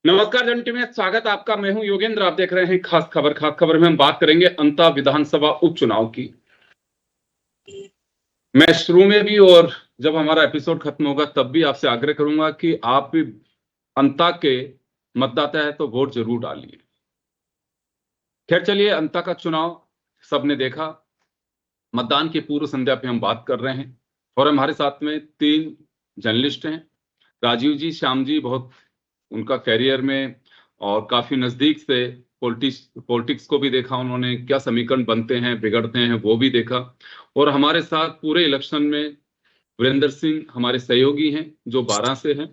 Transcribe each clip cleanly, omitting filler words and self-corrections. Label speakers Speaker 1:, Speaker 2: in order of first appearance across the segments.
Speaker 1: नमस्कार जनटी में स्वागत आपका। मैं हूं योगेंद्र। आप देख रहे हैं खास खबर। खास खबर में हम बात करेंगे अंता विधानसभा उपचुनाव की। मैं शुरू में भी और जब हमारा एपिसोड खत्म होगा तब भी आपसे आग्रह करूंगा कि आप भी अंता के मतदाता है तो वोट जरूर डालिए। खैर चलिए, अंता का चुनाव सबने देखा। मतदान की पूर्व संध्या पे हम बात कर रहे हैं और हमारे साथ में 3 जर्नलिस्ट हैं। राजीव जी, श्याम जी, बहुत उनका कैरियर में और काफी नजदीक से पॉलिटिक्स को भी देखा उन्होंने, क्या समीकरण बनते हैं बिगड़ते हैं वो भी देखा। और हमारे साथ पूरे इलेक्शन में वीरेंद्र सिंह हमारे सहयोगी हैं जो 12 से हैं।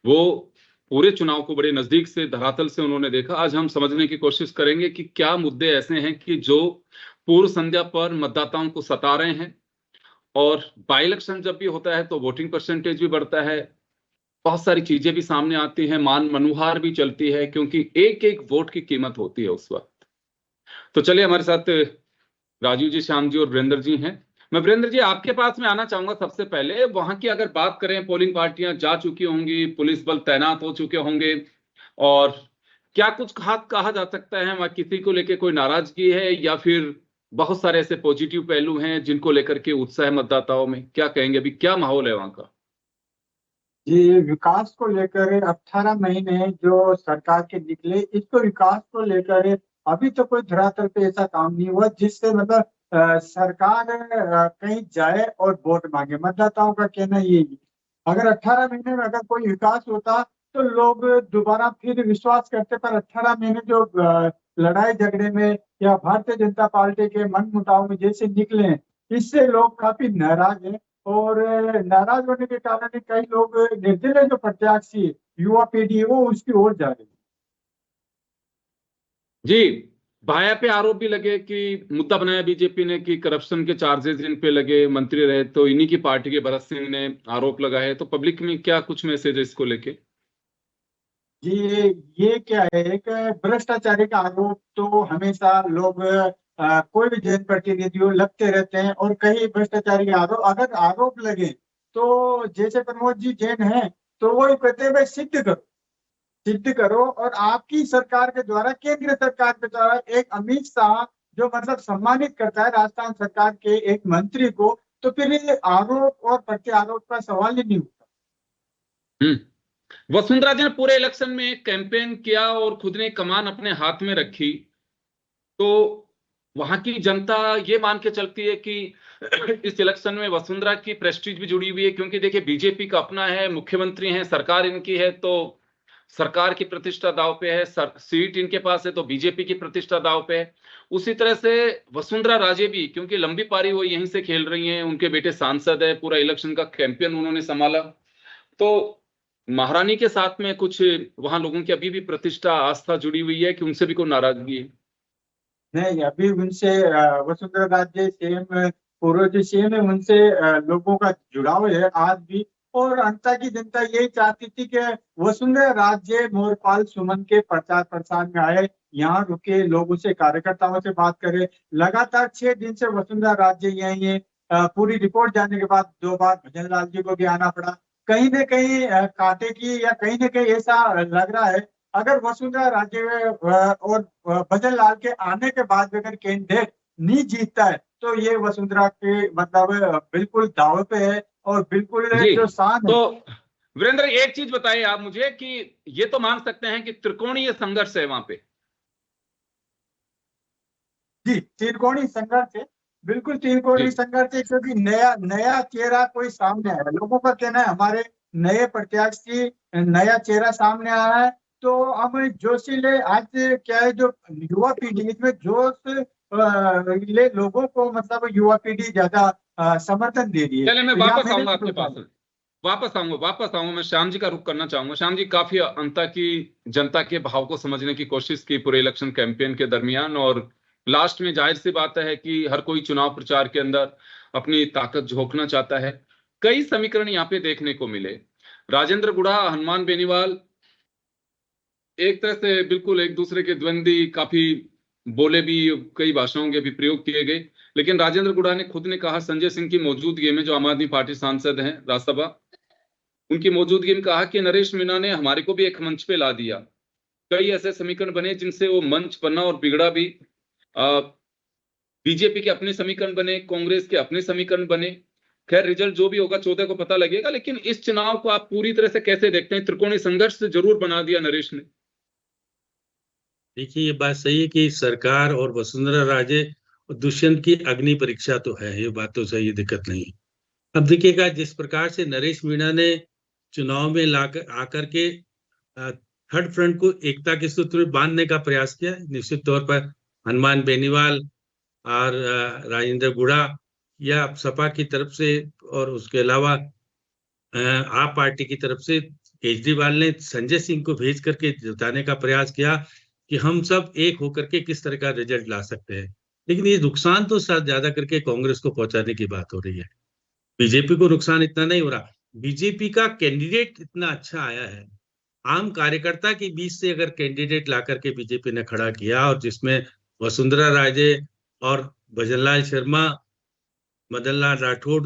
Speaker 1: वो पूरे चुनाव को बड़े नजदीक से धरातल से उन्होंने देखा। आज हम समझने की कोशिश करेंगे कि क्या मुद्दे ऐसे हैं कि जो पूर्व संध्या पर मतदाताओं को सता रहे हैं। और बाई इलेक्शन जब भी होता है तो वोटिंग परसेंटेज भी बढ़ता है, बहुत सारी चीजें भी सामने आती हैं, मान मनुहार भी चलती है, क्योंकि एक एक वोट की कीमत होती है उस वक्त। तो चलिए, हमारे साथ राजीव जी, श्याम जी और वीरेंद्र जी हैं। मैं वीरेंद्र जी आपके पास में आना चाहूंगा। सबसे पहले वहां की अगर बात करें, पोलिंग पार्टियां जा चुकी होंगी, पुलिस बल तैनात हो चुके होंगे, और क्या कुछ खास कहा जा सकता है वहां? किसी को लेकर कोई नाराजगी है या फिर बहुत सारे ऐसे पॉजिटिव पहलू हैं जिनको लेकर के उत्साह मतदाताओं में? क्या कहेंगे, अभी क्या माहौल है वहां का?
Speaker 2: जी, विकास को लेकर 18 महीने जो सरकार के निकले, इसको विकास को लेकर अभी तो कोई धरातल पे ऐसा काम नहीं हुआ जिससे मतलब सरकार कहीं जाए और वोट मांगे। मतदाताओं का कहना यही है, अगर 18 महीने में अगर कोई विकास होता तो लोग दोबारा फिर विश्वास करते, पर 18 महीने जो लड़ाई झगड़े में या भारतीय जनता पार्टी के मन मुटाव में जैसे निकले हैं, इससे लोग काफी नाराज हैं। और नाराज होने के कारण कई लोग निर्दलीय जो प्रत्याशी युवा पीढ़ी है वो उसकी ओर जा रही है।
Speaker 1: जी, भाया पे आरोप भी लगे कि मुद्दा बनाया बीजेपी ने कि करप्शन के चार्जेस इन पे लगे, मंत्री रहे तो इन्हीं की पार्टी के भरत सिंह ने आरोप लगाए। तो पब्लिक में क्या कुछ मैसेज है इसको लेके?
Speaker 2: जी, ये क्या है, एक भ्रष्टाचारी का आरोप तो हमेशा लोग कोई भी जनप्रतिनिधि हो लगते रहते हैं, और कई भ्रष्टाचारी के आरोप अगर आरोप लगे तो जैसे प्रमोद जी जैन है तो वो कहते हैं भाई सिद्ध करो। और आपकी सरकार के द्वारा, केंद्र सरकार के द्वारा एक अमित शाह जो मतलब सम्मानित करता है राजस्थान सरकार के एक मंत्री को, तो फिर ये आरोप और प्रत्यारोप का सवाल ही नहीं उठता।
Speaker 1: वसुंधरा जी ने पूरे इलेक्शन में कैंपेन किया और खुद ने कमान अपने हाथ में रखी, तो वहां की जनता ये मान के चलती है कि इस इलेक्शन में वसुंधरा की प्रेस्टीज भी जुड़ी हुई है, क्योंकि देखिए बीजेपी का अपना है, मुख्यमंत्री हैं, सरकार इनकी है, तो सरकार की प्रतिष्ठा दांव पे है, सीट इनके पास है तो बीजेपी की प्रतिष्ठा दांव पे है। उसी तरह से वसुंधरा राजे भी, क्योंकि लंबी पारी वो यहीं से खेल रही हैं, उनके बेटे सांसद है, पूरा इलेक्शन का कैंपेन उन्होंने संभाला, तो महारानी के साथ में कुछ वहां लोगों की अभी भी प्रतिष्ठा आस्था जुड़ी हुई है कि उनसे भी कोई नाराजगी है।
Speaker 2: नहीं, अभी उनसे वसुंधरा राजे सीएम, पूर्व जो सीएम है उनसे लोगों का जुड़ाव है आज भी। और अंता की जनता यही चाहती थी कि वसुंधरा राजे मोरपाल सुमन के प्रचार प्रसार में आए, यहाँ रुके, लोगों से, कार्यकर्ताओं से बात करे। लगातार 6 दिन से वसुंधरा राजे यही है। पूरी रिपोर्ट जानने के बाद 2 बार भजन लाल जी को भी आना पड़ा। कहीं न कहीं कांटे की, या कहीं न कहीं ऐसा लग रहा है, अगर वसुंधरा राजे और भजन लाल के आने के बाद अगर कैंडिडेट नहीं जीतता है तो ये वसुंधरा के मतलब बिल्कुल दाव पे है, और बिल्कुल
Speaker 1: जी,
Speaker 2: जो शान
Speaker 1: तो
Speaker 2: है।
Speaker 1: वीरेंद्र एक चीज बताइए आप मुझे कि ये तो मान सकते हैं कि त्रिकोणीय संघर्ष है वहां पे।
Speaker 2: जी, त्रिकोणीय संघर्ष है, बिल्कुल
Speaker 1: जी
Speaker 2: त्रिकोणीय संघर्ष है, क्योंकि नया नया चेहरा कोई सामने आया। लोगों का कहना है हमारे नए प्रत्याशी, नया चेहरा सामने आया है, तो हम जोशीले, आज क्या है, जो युवा पीढ़ी, इसमें जोश ले लोगों को, मतलब युवा पीढ़ी ज्यादा समर्थन दे रही है।
Speaker 1: चले, मैं
Speaker 2: तो यहाँ
Speaker 1: वापस
Speaker 2: मैंने
Speaker 1: आऊंगा आपके पास, वापस आऊंगा। मैं श्याम जी का रुख करना चाहूंगा। श्याम जी, काफी अंता की जनता के भाव को समझने की कोशिश की पूरे इलेक्शन कैंपेन के दरमियान, और लास्ट में जाहिर सी बात है कि हर कोई चुनाव प्रचार के अंदर अपनी ताकत झोंकना चाहता है। कई समीकरण यहाँ पे देखने को मिले। राजेंद्र गुढ़ा, हनुमान बेनीवाल एक तरह से बिल्कुल एक दूसरे के द्वंद्वी, काफी बोले भी, कई भाषाओं के भी प्रयोग किए गए, लेकिन राजेंद्र गुढ़ा ने खुद ने कहा संजय सिंह की मौजूदगी में, जो आम आदमी पार्टी सांसद हैं राज्यसभा, उनकी मौजूदगी में कहा कि नरेश मीणा ने हमारे को भी एक मंच पे ला दिया। कई ऐसे समीकरण बने जिनसे वो मंच बना और बिगड़ा भी। बीजेपी के अपने समीकरण बने, कांग्रेस के अपने समीकरण बने। खैर, रिजल्ट जो भी होगा 14 को पता लगेगा, लेकिन इस चुनाव को आप पूरी तरह से कैसे देखते हैं? त्रिकोणीय संघर्ष से जरूर बना दिया नरेश ने।
Speaker 3: देखिए, ये बात सही है कि सरकार और वसुंधरा राजे और दुष्यंत की अग्नि परीक्षा तो है, ये बात तो सही है, दिक्कत नहीं है। अब देखिएगा, जिस प्रकार से नरेश मीणा ने चुनाव में लाकर आकर के थर्ड फ्रंट को एकता के सूत्र में बांधने का प्रयास किया, निश्चित तौर पर हनुमान बेनीवाल और राजेंद्र गुढ़ा या सपा की तरफ से, और उसके अलावा आप पार्टी की तरफ से केजरीवाल ने संजय सिंह को भेज करके जताने का प्रयास किया कि हम सब एक होकर के किस तरह का रिजल्ट ला सकते हैं। लेकिन ये नुकसान तो शायद ज्यादा करके कांग्रेस को पहुंचाने की बात हो रही है, बीजेपी को नुकसान इतना नहीं हो रहा। बीजेपी का कैंडिडेट इतना अच्छा आया है, आम कार्यकर्ता के बीच से अगर कैंडिडेट ला करके बीजेपी ने खड़ा किया, और जिसमें वसुंधरा राजे और भजनलाल शर्मा, मदन लाल राठौड़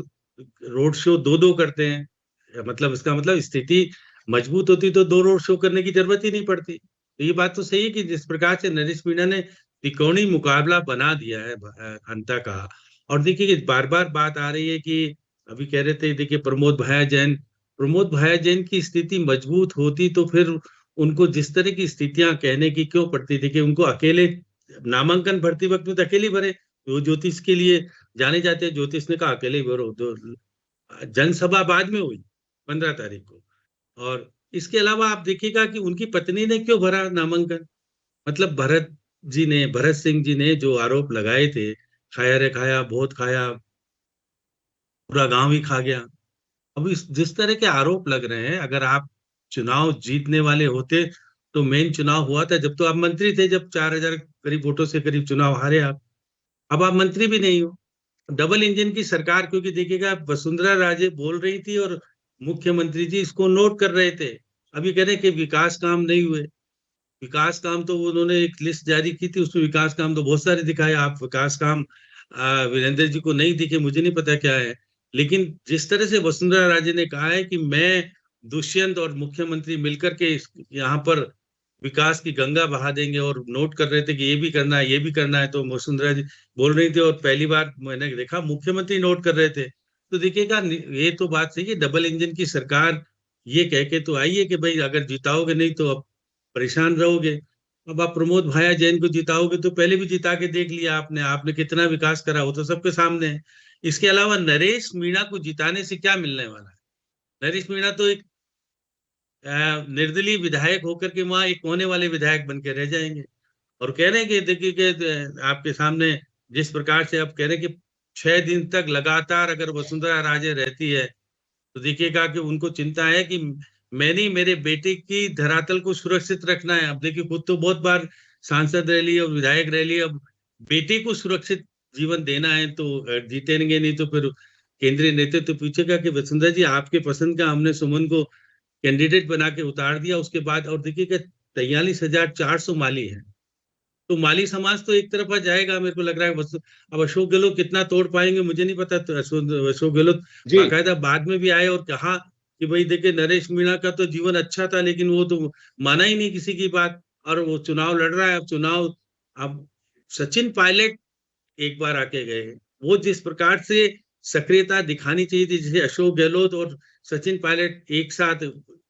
Speaker 3: रोड शो दो दो करते हैं, मतलब इसका मतलब स्थिति मजबूत होती तो 2 रोड शो करने की जरूरत ही नहीं पड़ती। तो ये बात तो सही है कि जिस प्रकार से नरेश मीणा ने त्रिकोणीय मुकाबला बना दिया है अंता का। और देखिए कि बार बार बात आ रही है कि अभी कह रहे थे, देखिए प्रमोद भाया जैन की स्थिति मजबूत होती तो फिर उनको जिस तरह की स्थितियां कहने की क्यों पड़ती थी, कि उनको अकेले नामांकन भरती वक्त में तो अकेले भरे, वो ज्योतिष के लिए जाने जाते हैं, ज्योतिष ने कहा अकेले भरो। तो जनसभा बाद में हुई 15 तारीख को। और इसके अलावा आप देखिएगा कि उनकी पत्नी ने क्यों भरा नामांकन, मतलब भरत सिंह जी ने जो आरोप लगाए थे, खाया रे खाया, बहुत खाया, पूरा गांव ही खा गया। अब इस जिस तरह के आरोप लग रहे हैं, अगर आप चुनाव जीतने वाले होते तो मेन चुनाव हुआ था जब तो आप मंत्री थे, जब 4,000 करीब वोटों से करीब चुनाव हारे आप। अब आप मंत्री भी नहीं हो। डबल इंजन की सरकार, क्योंकि देखिएगा वसुंधरा राजे बोल रही थी और मुख्यमंत्री जी इसको नोट कर रहे थे। अभी कह रहे हैं कि विकास काम नहीं हुए। विकास काम तो उन्होंने एक लिस्ट जारी की थी, उसमें विकास काम तो बहुत सारे दिखाए। आप विकास काम वीरेंद्र जी को नहीं दिखे, मुझे नहीं पता क्या है। लेकिन जिस तरह से वसुंधरा राजे ने कहा है कि मैं, दुष्यंत और मुख्यमंत्री मिलकर के यहाँ पर विकास की गंगा बहा देंगे, और नोट कर रहे थे कि ये भी करना है, ये भी करना है, तो वसुंधरा जी बोल रही थी। और पहली बार मैंने देखा मुख्यमंत्री नोट कर रहे थे। तो देखिएगा, ये तो बात सही है, डबल इंजन की सरकार ये कह के तो आई है कि भाई अगर जिताओगे नहीं तो अब परेशान रहोगे। अब आप प्रमोद भाया जैन को जिताओगे तो पहले भी जिता के देख लिया आपने, आपने कितना विकास करा वो तो सबके सामने है। इसके अलावा नरेश मीणा को जिताने से क्या मिलने वाला है? नरेश मीणा तो एक निर्दलीय विधायक होकर के वहां एक होने वाले विधायक बन के रह जाएंगे। और कह रहे हैं कि देखिए कि आपके सामने जिस प्रकार से आप कह रहे हैं कि 6 दिन तक लगातार अगर वसुंधरा राजे रहती है तो देखिएगा कि उनको चिंता है कि मैंने मेरे बेटे की धरातल को सुरक्षित रखना है। अब देखिए खुद तो बहुत बार सांसद रह ली और विधायक रह ली, अब बेटे को सुरक्षित जीवन देना है तो जीतेंगे नहीं तो फिर केंद्रीय नेतृत्व तो पूछेगा कि वसुंधरा जी आपके पसंद का हमने सुमन को कैंडिडेट बना के उतार दिया, उसके बाद और देखिए कि 43,400 माली है तो माली समाज तो एक तरफा जाएगा मेरे को लग रहा है। अब अशोक गहलोत कितना तोड़ पाएंगे मुझे नहीं पता, तो अशोक गहलोत
Speaker 1: जी
Speaker 3: बाकायदा बाद में भी आए और कहा कि भाई देखिए नरेश मीणा का तो जीवन अच्छा था लेकिन वो तो माना ही नहीं किसी की बात, और वो चुनाव लड़ रहा है। अब चुनाव, अब सचिन पायलट एक बार आके गए, वो जिस प्रकार से सक्रियता दिखानी चाहिए थी जैसे अशोक गहलोत और सचिन पायलट एक साथ,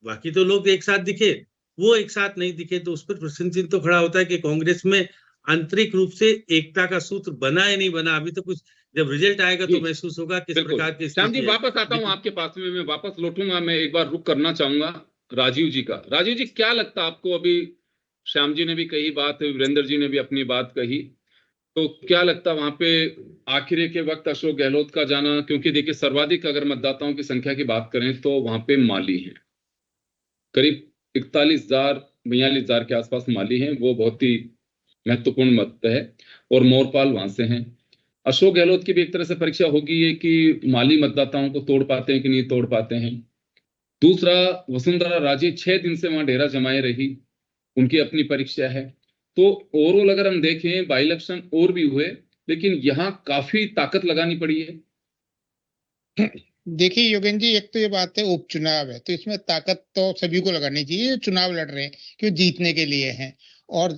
Speaker 3: बाकी तो लोग एक साथ दिखे, वो एक साथ नहीं दिखे, तो उस पर प्रश्न चिन्ह तो खड़ा होता है कि कांग्रेस में आंतरिक रूप से एकता का सूत्र बना या नहीं बना। अभी तो कुछ जब रिजल्ट आएगा तो महसूस होगा किस
Speaker 1: बिल्कुल।
Speaker 3: प्रकार की
Speaker 1: श्याम जी
Speaker 3: स्थिति है।
Speaker 1: वापस आता हूं आपके पास में, मैं वापस लौटूंगा, मैं एक बार रुक करना चाहूंगा राजीव जी का। राजीव जी क्या लगता है आपको, अभी श्याम जी ने भी कही बात, वीरेंद्र जी ने भी अपनी बात कही, तो क्या लगता है वहां पे आखिरी के वक्त अशोक गहलोत का जाना, क्योंकि देखिए सर्वाधिक अगर मतदाताओं की संख्या की बात करें तो वहां पे माली है, करीब 41,000 42,000 के आसपास माली हैं, वो बहुत ही महत्वपूर्ण मत है, और मोरपाल वहां से हैं। अशोक गहलोत की भी एक तरह से परीक्षा होगी ये कि माली मतदाताओं को तोड़ पाते हैं कि नहीं तोड़ पाते हैं। दूसरा, वसुंधरा राजे 6 दिन से वहां डेरा जमाए रही, उनकी अपनी परीक्षा है। तो ओवरऑल अगर हम देखें, बाई इलेक्शन और भी हुए लेकिन यहाँ काफी ताकत लगानी पड़ी है।
Speaker 4: देखिए योगेन जी, एक तो ये बात है उपचुनाव है तो इसमें ताकत तो सभी को लगानी चाहिए, चुनाव लड़ रहे हैं क्यों, जीतने के लिए हैं। और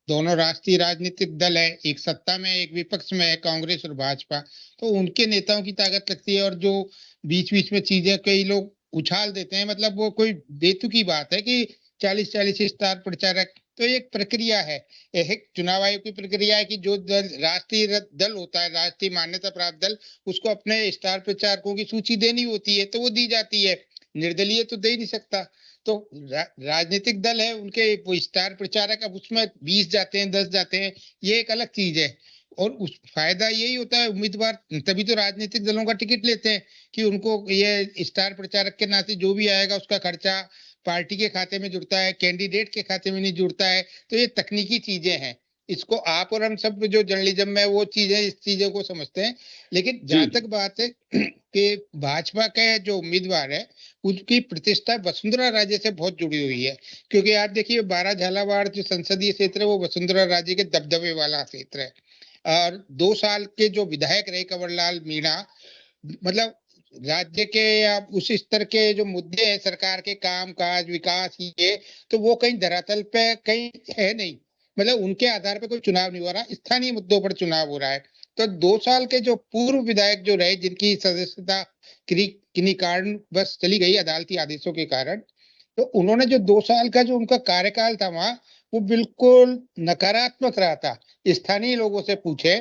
Speaker 4: दोनों राष्ट्रीय राजनीतिक दल है, एक सत्ता में एक विपक्ष में है, कांग्रेस और भाजपा, तो उनके नेताओं की ताकत लगती है। और जो बीच बीच में चीजें कई लोग उछाल देते हैं, मतलब वो कोई बेतुकी बात है कि 40-40 स्टार प्रचारक, तो एक प्रक्रिया है, एक चुनाव आयोग की प्रक्रिया है कि जो दल राष्ट्रीय दल होता है, राष्ट्रीय मान्यता प्राप्त दल, उसको अपने स्टार प्रचारकों की सूची देनी होती है तो वो दी जाती है, निर्दलीय तो दे ही नहीं सकता। तो राजनीतिक दल है उनके वो स्टार प्रचारक, अब उसमें 20 जाते हैं 10 जाते हैं, ये एक अलग चीज है। और उस फायदा यही होता है, उम्मीदवार तभी तो राजनीतिक दलों का टिकट लेते हैं कि उनको ये स्टार प्रचारक के नाते जो भी आएगा उसका खर्चा पार्टी के खाते में जुड़ता है, कैंडिडेट के खाते में नहीं जुड़ता है। तो ये तकनीकी चीजें हैं, इसको आप और हम सब जो जर्नलिज्म में वो चीजें, इस चीजों को समझते हैं। लेकिन जहां तक बात है कि भाजपा के जो उम्मीदवार है उसकी प्रतिष्ठा वसुंधरा राजे से बहुत जुड़ी हुई है, क्योंकि आप देखिए 12 झालावाड़ जो संसदीय क्षेत्र है वो वसुंधरा राजे के दबदबे वाला क्षेत्र है। और 2 साल के जो विधायक रहे कंवरलाल मीणा, मतलब राज्य के या उस स्तर के जो मुद्दे हैं सरकार के, काम काज विकास, ये तो वो कहीं धरातल पे कहीं है नहीं, मतलब उनके आधार पे कोई चुनाव नहीं हो रहा, स्थानीय मुद्दों पर चुनाव हो रहा है। तो 2 साल के जो पूर्व विधायक जो रहे, जिनकी सदस्यता किन्हीं कारण बस चली गई अदालती आदेशों के कारण, तो उन्होंने जो 2 साल का जो उनका कार्यकाल था वहां, वो बिल्कुल नकारात्मक रहा था। स्थानीय लोगों से पूछे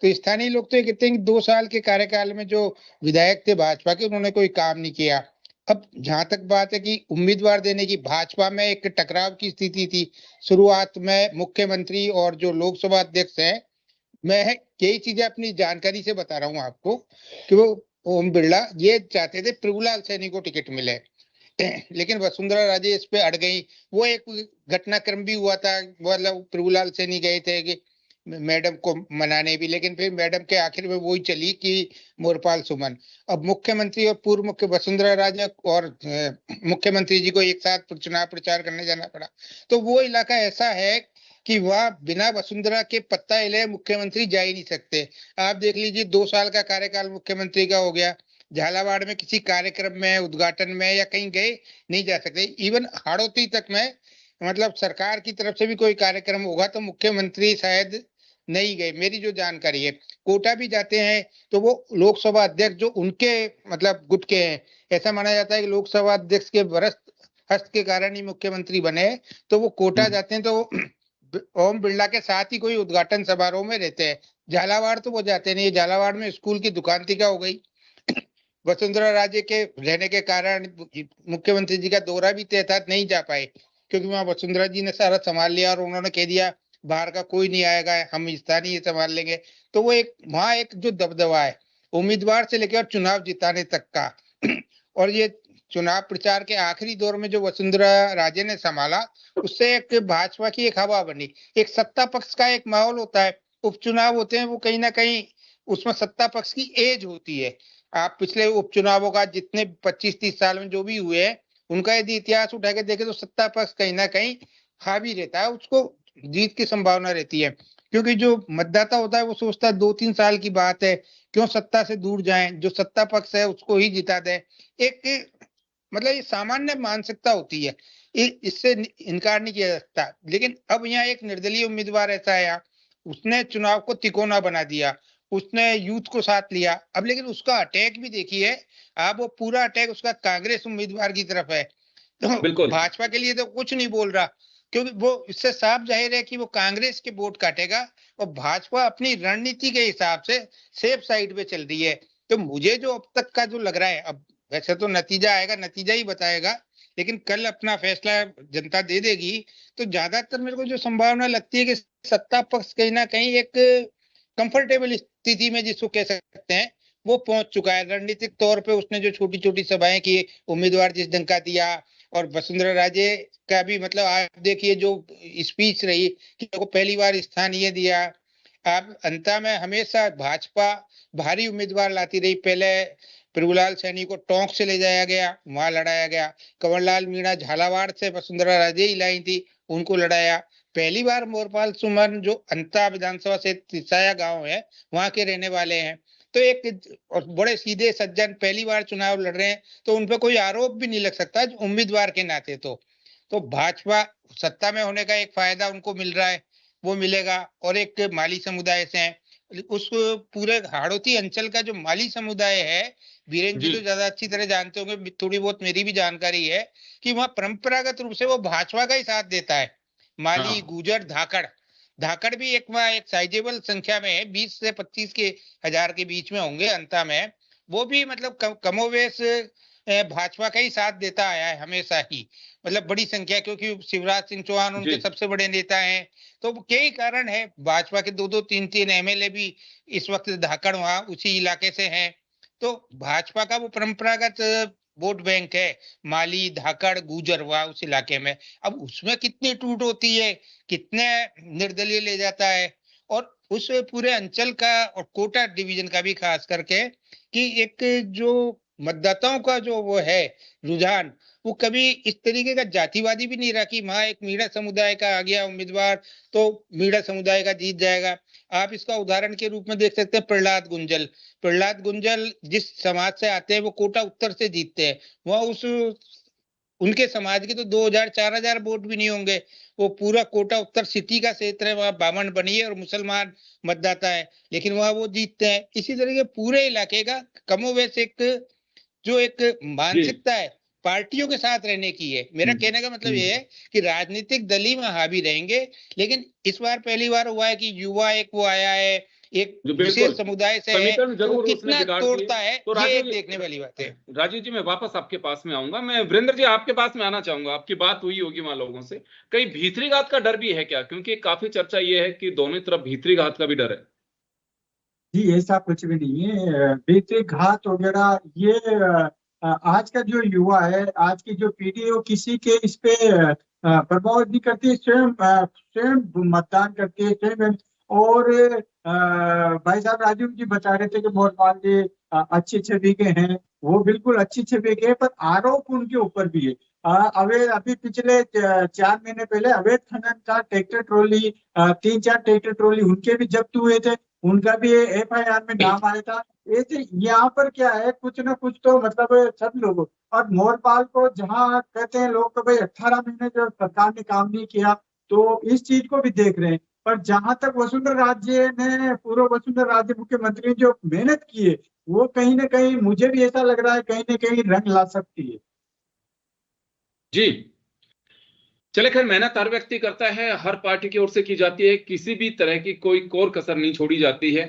Speaker 4: तो स्थानीय लोग तो ये कहते हैं कि 2 साल के कार्यकाल में जो विधायक थे भाजपा के, उन्होंने कोई काम नहीं किया। अब जहां तक बात है कि उम्मीदवार देने की, भाजपा में एक टकराव की स्थिति थी शुरुआत में, मुख्यमंत्री और जो लोकसभा अध्यक्ष है, मैं यही चीजें अपनी जानकारी से बता रहा हूँ आपको कि वो ओम बिरला ये चाहते थे प्रभुलाल सैनी को टिकट मिले, लेकिन वसुंधरा राजे इस पे अड़ गई। वो एक घटनाक्रम भी हुआ था, मतलब प्रभुलाल सैनी गए थे कि मैडम को मनाने भी, लेकिन फिर मैडम के आखिर में वही चली कि मोरपाल सुमन। अब मुख्यमंत्री और पूर्व मुख्य वसुंधरा राजे और मुख्यमंत्री जी को एक साथ चुनाव प्रचार करने जाना पड़ा। तो वो इलाका ऐसा है कि वह बिना वसुंधरा के पत्ता हिले मुख्यमंत्री जा ही नहीं सकते। आप देख लीजिए 2 साल का कार्यकाल मुख्यमंत्री का हो गया, झालावाड़ में किसी कार्यक्रम में, उद्घाटन में या कहीं गए नहीं जा सकते। इवन हाड़ौती तक में, मतलब सरकार की तरफ से भी कोई कार्यक्रम होगा तो मुख्यमंत्री शायद नहीं गए, मेरी जो जानकारी है। कोटा भी जाते हैं तो वो लोकसभा अध्यक्ष जो उनके मतलब गुट के हैं, ऐसा माना जाता है कि लोकसभा अध्यक्ष के वरिष्ठ हस्त के कारण ही मुख्यमंत्री बने, तो वो कोटा जाते हैं तो ओम बिरला के साथ ही कोई उद्घाटन समारोह में रहते हैं। झालावाड़ तो वो जाते नहीं है, झालावाड़ में स्कूल की दुकान थी क्या हो गई। वसुंधरा राजे के रहने के कारण मुख्यमंत्री जी का दौरा भी तय था, नहीं जा पाए क्योंकि वहां वसुंधरा जी ने सारा संभाल लिया और उन्होंने कह दिया बाहर का कोई नहीं आएगा, हम स्थानीय संभाल लेंगे। तो वो एक वहां एक जो दबदबा है उम्मीदवार से लेकर चुनाव जिताने तक का और ये चुनाव प्रचार के आखिरी दौर में जो वसुंधरा राजे ने संभाला, उससे एक भाजपा की एक हवा बनी। एक सत्ता पक्ष का एक माहौल होता है, उपचुनाव होते हैं वो कहीं ना कहीं उसमें सत्ता पक्ष की एज होती है। आप पिछले उपचुनावों का जितने 25-30 साल में जो भी हुए हैं उनका यदि इतिहास उठा के देखें तो सत्ता पक्ष कहीं ना कहीं हावी रहता है, उसको जीत की संभावना रहती है। क्योंकि जो मतदाता होता है वो सोचता है 2-3 साल की बात है, क्यों सत्ता से दूर जाएं, जो सत्ता पक्ष है उसको ही जिता दें। एक मतलब ये सामान्य मानसिकता होती है, इससे इनकार नहीं किया जा सकता। लेकिन अब यहाँ एक निर्दलीय उम्मीदवार ऐसा आया, उसने चुनाव को तिकोना बना दिया, उसने यूथ को साथ लिया। अब लेकिन उसका अटैक भी देखिए आप, वो पूरा अटैक उसका कांग्रेस उम्मीदवार की तरफ है। तो
Speaker 1: बिल्कुल।
Speaker 4: भाजपा के लिए तो कुछ नहीं बोल रहा, क्योंकि वो इससे साफ जाहिर है कि वो कांग्रेस के वोट काटेगा और भाजपा अपनी रणनीति के हिसाब से सेफ साइड पे चल रही है। तो मुझे जो अब तक का जो लग रहा है, अब वैसे तो नतीजा आएगा, नतीजा ही बताएगा, लेकिन कल अपना फैसला जनता दे देगी। तो ज्यादातर मेरे को जो संभावना लगती है कि सत्ता पक्ष कहीं ना कहीं एक कंफर्टेबल स्थिति में जिसको कह सकते हैं वो पहुंच चुका है। रणनीतिक तौर पे उसने जो छोटी छोटी सभाएं की, उम्मीदवार जिस ढंग का दिया, और वसुंधरा राजे का भी मतलब आप देखिए जो स्पीच रही कि को पहली बार स्थान ये दिया। आप अंत में हमेशा भाजपा भारी उम्मीदवार लाती रही। पहले प्रभुलाल सैनी को टोंक से ले जाया गया, वहां लड़ाया गया। कंवरलाल मीणा झालावाड़ से वसुंधरा राजे ही लाई थी, उनको लड़ाया। पहली बार मोरपाल सुमन जो अंता विधानसभा से तिसाया गांव है वहां के रहने वाले हैं, तो एक और बड़े सीधे सज्जन पहली बार चुनाव लड़ रहे हैं, तो उन पर कोई आरोप भी नहीं लग सकता उम्मीदवार के नाते। तो भाजपा सत्ता में होने का एक फायदा उनको मिल रहा है, वो मिलेगा। और एक माली समुदाय से है, उस पूरे हाड़ौती अंचल का जो माली समुदाय है, वीरेंद्र जी
Speaker 1: जी।
Speaker 4: तो ज्यादा अच्छी तरह जानते होंगे, थोड़ी बहुत मेरी भी जानकारी है कि वहाँ परंपरागत रूप से वो भाजपा का ही साथ देता है। माली,
Speaker 1: हाँ।
Speaker 4: गुजर, धाकड़, धाकड़ भी एक वहाँ एक साइजेबल संख्या में है, 20 से 25 के हजार के बीच में होंगे अंता में। वो भी मतलब कमोवेश भाजपा का ही साथ देता आया है हमेशा ही, मतलब बड़ी संख्या, क्योंकि शिवराज सिंह चौहान उनके
Speaker 1: जी।
Speaker 4: सबसे बड़े नेता हैं। तो कई कारण है, भाजपा के 2-2, 3-3 एमएलए भी इस वक्त धाकड़ वहां उसी इलाके से हैं। तो भाजपा का वो परंपरागत वोट बैंक है, माली, धाकड़, गुजर हुआ उस इलाके में। अब उसमें कितनी टूट होती है, कितने निर्दलीय ले जाता है, और उस पूरे अंचल का और कोटा डिवीजन का भी खास करके कि एक जो मतदाताओं का जो वो है रुझान, वो कभी इस तरीके का जातिवादी भी नहीं रहा कि वहां एक मीणा समुदाय का आ गया उम्मीदवार तो मीणा समुदाय का जीत जाएगा। आप इसका उदाहरण के रूप में देख सकते हैं प्रहलाद गुंजल जिस समाज से आते हैं वो कोटा उत्तर से जीतते हैं। वहां उस उनके समाज के तो 2000-4000 वोट भी नहीं होंगे, वो पूरा कोटा उत्तर सिटी का क्षेत्र है, वहां बामन बनी है और मुसलमान मतदाता है, लेकिन वहां वो जीतते हैं। इसी तरीके पूरे इलाके का कमोवेश एक जो एक मानसिकता है पार्टियों के साथ रहने की है। मेरा कहने का मतलब ये है कि राजनीतिक दल ही में हावी रहेंगे, लेकिन इस बार पहली बार हुआ है कि युवा एक वो आया है, एक विशेष समुदाय से है,
Speaker 1: समीकरण
Speaker 4: तो वो
Speaker 1: जरूर उसने
Speaker 4: कितना
Speaker 1: बिगाड़ दिए।
Speaker 4: तोड़ता है
Speaker 1: तो
Speaker 4: ये
Speaker 1: राजीव
Speaker 4: एक
Speaker 1: जी,
Speaker 4: देखने वाली बात है।
Speaker 1: राजीव जी मैं वापस आपके पास में आऊंगा। मैं वीरेंद्र जी आपके पास में आना चाहूंगा, आपकी बात हुई होगी वहां लोगों से, कहीं भीतरी घात का डर भी है क्या? क्योंकि काफी चर्चा ये है कि दोनों तरफ भीतरी घात का भी डर है।
Speaker 2: जी ऐसा कुछ भी नहीं है। बेटे घात वगैरह ये आज का जो युवा है, आज की जो पीढ़ी है, वो किसी के इस पे प्रभाव नहीं करती है। स्वयं मतदान करती है स्वयं। और भाई साहब राजीव जी बता रहे थे कि मोहनलाल जी अच्छी छवि के हैं, वो बिल्कुल अच्छी छवि के हैं, पर आरोप उनके ऊपर भी है। अभी पिछले 4 महीने पहले अवैध खनन का ट्रैक्टर ट्रॉली 3-4 ट्रैक्टर ट्रॉली उनके भी जब्त हुए थे, उनका भी एफआईआर में नाम आया था। ऐसे यहाँ पर क्या है, कुछ ना कुछ तो मतलब सब लोग। और मोहनपाल को जहाँ कहते हैं लोग तो भाई 18 महीने जो सरकार ने काम नहीं किया, तो इस चीज को भी देख रहे हैं। पर जहां तक वसुंधरा राजे ने, पूर्व वसुंधरा राजे मुख्यमंत्री ने जो मेहनत की है, वो कहीं ना कहीं मुझे भी ऐसा लग रहा है कहीं ना कहीं रंग ला सकती है।
Speaker 1: जी चले, खैर मेहनत हर व्यक्ति करता है, हर पार्टी की ओर से की जाती है, किसी भी तरह की कोई कोर कसर नहीं छोड़ी जाती है।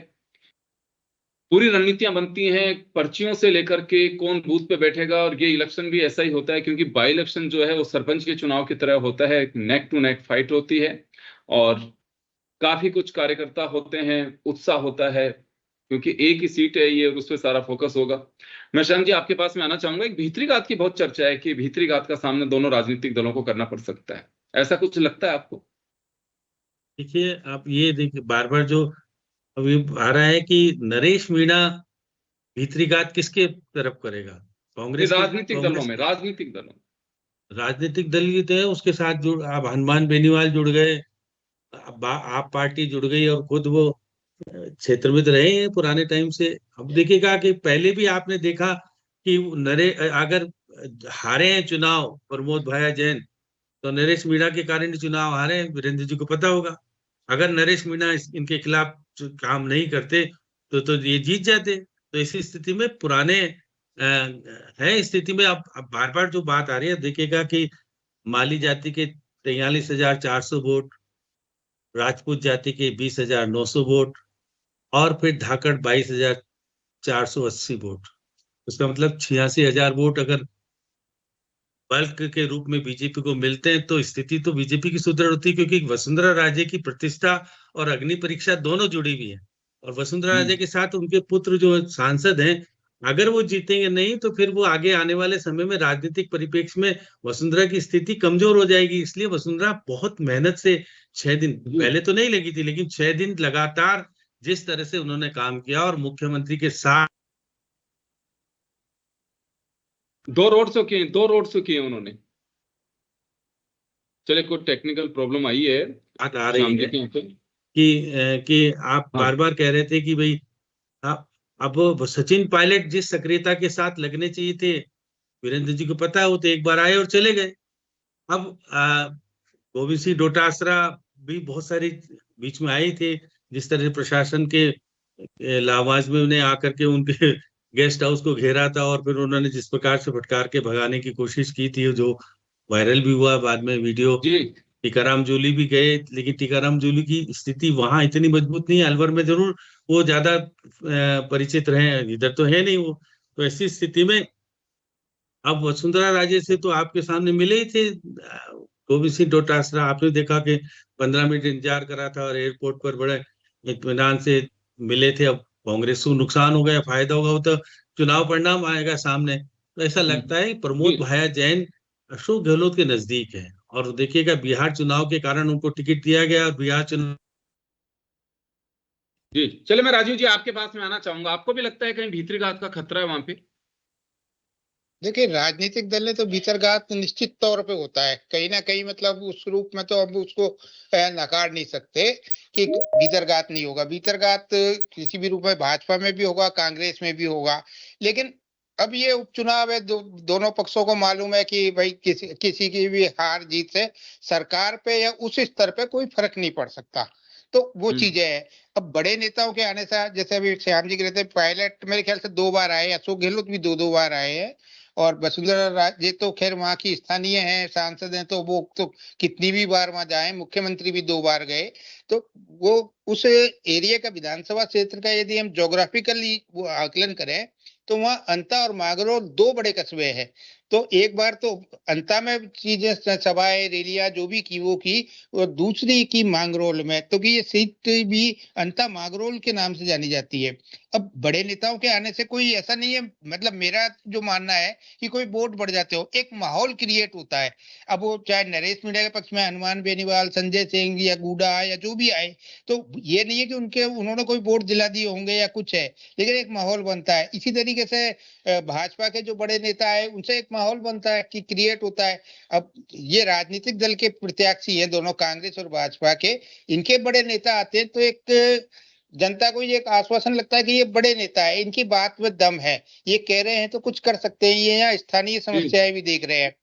Speaker 1: पूरी रणनीतियां बनती हैं, पर्चियों से लेकर के कौन बूथ पे बैठेगा, और ये इलेक्शन भी ऐसा ही होता है, क्योंकि बाई इलेक्शन जो है वो सरपंच के चुनाव की तरह होता है, नेक टू नेक फाइट होती है, और काफी कुछ कार्यकर्ता होते हैं, उत्साह होता है, क्योंकि एक ही सीट है ये, और उस पर सारा फोकस होगा। मैं श्याम जी आपके पास में आना चाहूंगा, एक भीतरी घात की बहुत चर्चा है कि भीतरी घात का सामना दोनों राजनीतिक दलों को करना पड़ सकता है, ऐसा कुछ लगता है आपको?
Speaker 3: देखिए, आप ये देखिए, बार बार जो अभी आ रहा है कि नरेश मीणा भीतरी घात किसके तरफ करेगा? कांग्रेस के,
Speaker 1: राजनीतिक दलों
Speaker 3: कांग्रेस
Speaker 1: में, राजनीतिक दलों में।
Speaker 3: राजनीतिक दल ही थे, उसके साथ जुड़, अब हनुमान बेनीवाल जुड़ गए, अब आप पार्टी जुड़ गई, और खुद वो क्षेत्र में तो रहे हैं पुराने टाइम से। अब देखिएगा कि पहले भी आपने देखा कि अगर हारे हैं चुनाव प्रमोद भाया जैन, तो नरेश मीणा के कारण ही चुनाव हारे हैं, वीरेंद्र जी को पता होगा। अगर नरेश मीणा इनके खिलाफ काम नहीं करते तो ये जीत जाते। तो इसी स्थिति में पुराने है स्थिति में अब बार बार जो बात आ रही है, देखिएगा कि माली जाति के 43,400 वोट, राजपूत जाति के 20,900 वोट, और फिर धाकड़ 22,480 वोट। उसका मतलब 86,000 वोट अगर बल्क के रूप में बीजेपी को मिलते हैं, तो स्थिति तो बीजेपी की सुदृढ़ होती है, क्योंकि वसुंधरा राजे की प्रतिष्ठा और अग्नि परीक्षा दोनों जुड़ी हुई है। और वसुंधरा राजे के साथ उनके पुत्र जो सांसद हैं, अगर वो जीतेंगे नहीं, तो फिर वो आगे आने वाले समय में राजनीतिक परिप्रेक्ष्य में वसुंधरा की स्थिति कमजोर हो जाएगी। इसलिए वसुंधरा बहुत मेहनत से 6 दिन पहले तो नहीं लगी थी, लेकिन 6 दिन लगातार जिस तरह से उन्होंने काम किया, और मुख्यमंत्री के साथ
Speaker 1: 2 रोड शो किए, 2 रोड शो किए उन्होंने। चलिए, कोई टेक्निकल प्रॉब्लम आई है
Speaker 3: बात आ रही
Speaker 1: श्याम जी
Speaker 3: है
Speaker 1: के यहाँ पे।
Speaker 3: कि आप
Speaker 1: हाँ।
Speaker 3: बार बार कह रहे थे कि भाई, अब सचिन पायलट जिस सक्रियता के साथ लगने चाहिए थे, वीरेंद्र जी को पता है, वो तो एक बार आए और चले गए। अब गोविंद सिंह डोटासरा भी बहुत सारी बीच में आए थे, जिस तरह से प्रशासन के लावाज में उन्हें आकर के उनके गेस्ट हाउस को घेरा था, और फिर उन्होंने जिस प्रकार से फटकार के भगाने की कोशिश की थी, जो वायरल भी हुआ बाद में वीडियो।
Speaker 1: जी
Speaker 3: टीकाराम जूली भी गए, लेकिन टीकाराम जूली की स्थिति वहां इतनी मजबूत नहीं है, अलवर में जरूर वो ज्यादा परिचित रहे, इधर तो है नहीं वो। तो ऐसी स्थिति में अब वसुंधरा राजे से तो आपके सामने मिले ही थे गोविंद सिंह डोटासरा। आपने देखा कि 15 मिनट इंतजार करा था, और एयरपोर्ट पर बड़े इत्मीनान से मिले थे। अब कांग्रेस को नुकसान हो गया, फायदा होगा वो तो चुनाव परिणाम आएगा सामने। तो ऐसा लगता है प्रमोद भाया जैन अशोक गहलोत के नजदीक है, और देखिएगा बिहार चुनाव के कारण उनको टिकट दिया गया, और बिहार चुनाव।
Speaker 1: जी, चलिए मैं राजीव जी आपके पास में आना चाहूंगा, आपको भी लगता है कहीं भीतरी घात का खतरा है वहां पे?
Speaker 4: देखिए, राजनीतिक दल ने तो भीतरघात निश्चित तौर पे होता है, कहीं ना कहीं, मतलब उस रूप में तो अब उसको नकार नहीं सकते कि भीतरघात नहीं होगा। भीतरघात किसी भी रूप में भाजपा में भी होगा, कांग्रेस में भी होगा। लेकिन अब ये उपचुनाव है, दोनों पक्षों को मालूम है कि भाई किसी की भी हार जीत से सरकार पे या उस स्तर पे कोई फर्क नहीं पड़ सकता। तो वो चीजें है। अब बड़े नेताओं के आने से, जैसे अभी श्याम जी कह रहे थे, पायलट मेरे ख्याल से 2 बार आए, अशोक गहलोत भी 2 बार आए हैं, और वसुंधरा राजे तो खैर वहां की स्थानीय हैं, सांसद हैं, तो वो तो कितनी भी बार वहां जाए, मुख्यमंत्री भी 2 बार गए। तो वो उस एरिया का, विधानसभा क्षेत्र का यदि हम ज्योग्राफिकली वो आकलन करें, तो वहां अंता और मागरोल 2 बड़े कस्बे हैं। तो एक बार तो अंता में चीजें, सभाएं, रैलियां जो भी की वो की, और दूसरी की मांगरोल में, तो कि ये सीट भी अंता मागरोल के नाम से जानी जाती है। अब बड़े नेताओं के आने से कोई ऐसा नहीं है, मतलब मेरा जो मानना है कि कोई वोट बढ़ जाते हो, एक माहौल क्रिएट होता है। अब वो चाहे नरेश मीणा के पक्ष में हनुमान बेनीवाल, संजय सिंह या गुडा या जो भी आए, तो ये नहीं है कि उन्होंने कोई वोट दिला दिए होंगे या कुछ है, लेकिन एक माहौल बनता है। इसी तरीके से भाजपा के जो बड़े नेता है, उनसे एक माहौल बनता है कि क्रिएट होता है। अब ये राजनीतिक दल के प्रत्याशी है दोनों, कांग्रेस और भाजपा के, इनके बड़े नेता आते हैं तो एक जनता को ये एक आश्वासन लगता है कि ये बड़े नेता है, इनकी बात में दम है, ये कह रहे हैं तो कुछ कर सकते हैं, ये यहाँ स्थानीय समस्याएं भी देख रहे हैं।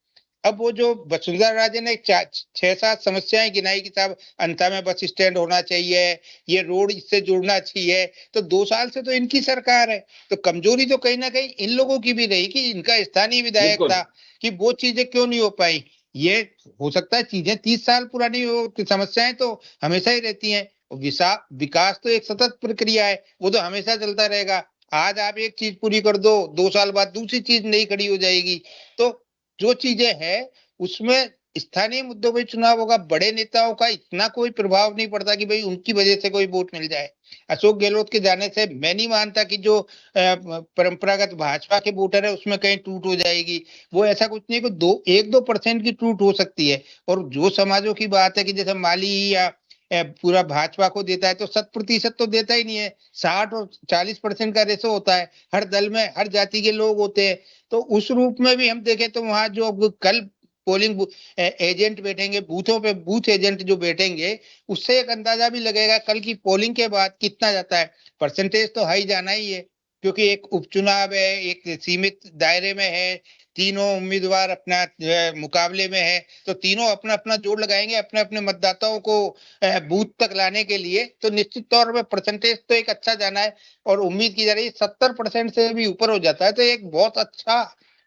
Speaker 4: अब वो जो वसुंधरा राजे ने 6-7 समस्याएं गिनाई कि साहब अंता में बस स्टैंड होना चाहिए, ये रोड इससे जुड़ना चाहिए, तो 2 साल से तो इनकी सरकार है। तो कमजोरी तो कहीं ना कहीं इन लोगों की भी रही कि इनका स्थानीय विधायक था, कि वो चीजें क्यों नहीं हो पाई। ये हो सकता है चीजें 30 साल पुरानी हो, समस्याएं तो हमेशा ही रहती हैं। विकास तो एक सतत प्रक्रिया है, वो तो हमेशा चलता रहेगा। आज आप एक चीज पूरी कर दो, 2 साल बाद दूसरी चीज नई खड़ी हो जाएगी। तो जो चीजें हैं उसमें स्थानीय मुद्दों पे चुनाव होगा, बड़े नेताओं का इतना कोई प्रभाव नहीं पड़ता कि भाई उनकी वजह से कोई वोट मिल जाए। अशोक गहलोत के जाने से मैं नहीं मानता कि जो परंपरागत भाजपा के वोटर है उसमें कहीं टूट हो जाएगी। वो ऐसा कुछ नहीं कि 1-2% की टूट हो सकती है। और जो समाजों की बात है कि जैसे माली या पूरा भाजपा को देता है तो 100% तो देता ही नहीं है, 60 और 40% का रेशो होता है। हर दल में हर जाति के लोग होते हैं। तो उस रूप में भी हम देखें तो वहां जो अब कल पोलिंग एजेंट बैठेंगे बूथों पे, बूथ एजेंट जो बैठेंगे, उससे एक अंदाजा भी लगेगा कल की पोलिंग के बाद कितना जाता है। परसेंटेज तो हाई जाना ही है, क्योंकि एक उपचुनाव है, एक सीमित दायरे में है, तीनों उम्मीदवार अपना मुकाबले में है, तो तीनों अपना अपना जोर लगाएंगे अपने अपने मतदाताओं को बूथ तक लाने के लिए। तो निश्चित तौर पर परसेंटेज तो एक अच्छा जाना है और उम्मीद की जा रही है 70% से भी ऊपर हो जाता है तो एक बहुत अच्छा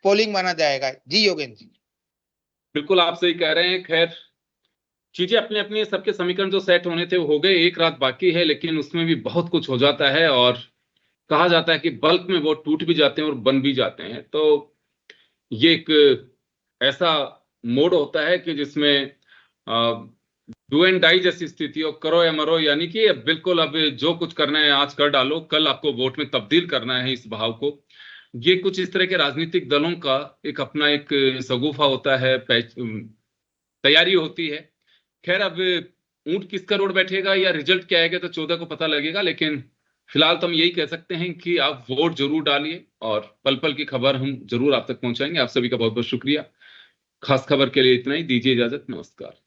Speaker 4: पोलिंग माना जाएगा। जी योगेंद्र जी।
Speaker 1: बिल्कुल आप सही कह रहे हैं। खैर चीजें अपने अपने सबके समीकरण जो सेट होने थे वो हो गए, एक रात बाकी है, लेकिन उसमें भी बहुत कुछ हो जाता है और कहा जाता है कि बल्क में वो टूट भी जाते हैं और बन भी जाते हैं। तो ये एक ऐसा मोड होता है कि जिसमें डू एंड डाई जैसी स्थिति हो, करो या मरो, यानी कि बिल्कुल अब जो कुछ करना है आज कर डालो, कल आपको वोट में तब्दील करना है इस भाव को। ये कुछ इस तरह के राजनीतिक दलों का एक अपना एक सगुफा होता है, तैयारी होती है। खैर अब ऊंट किसका रोड बैठेगा या रिजल्ट क्या आएगा तो 14 को पता लगेगा, लेकिन फिलहाल तो हम यही कह सकते हैं कि आप वोट जरूर डालिए और पल पल की खबर हम जरूर आप तक पहुंचाएंगे। आप सभी का बहुत बहुत शुक्रिया। खास खबर के लिए इतना ही, दीजिए इजाजत, नमस्कार।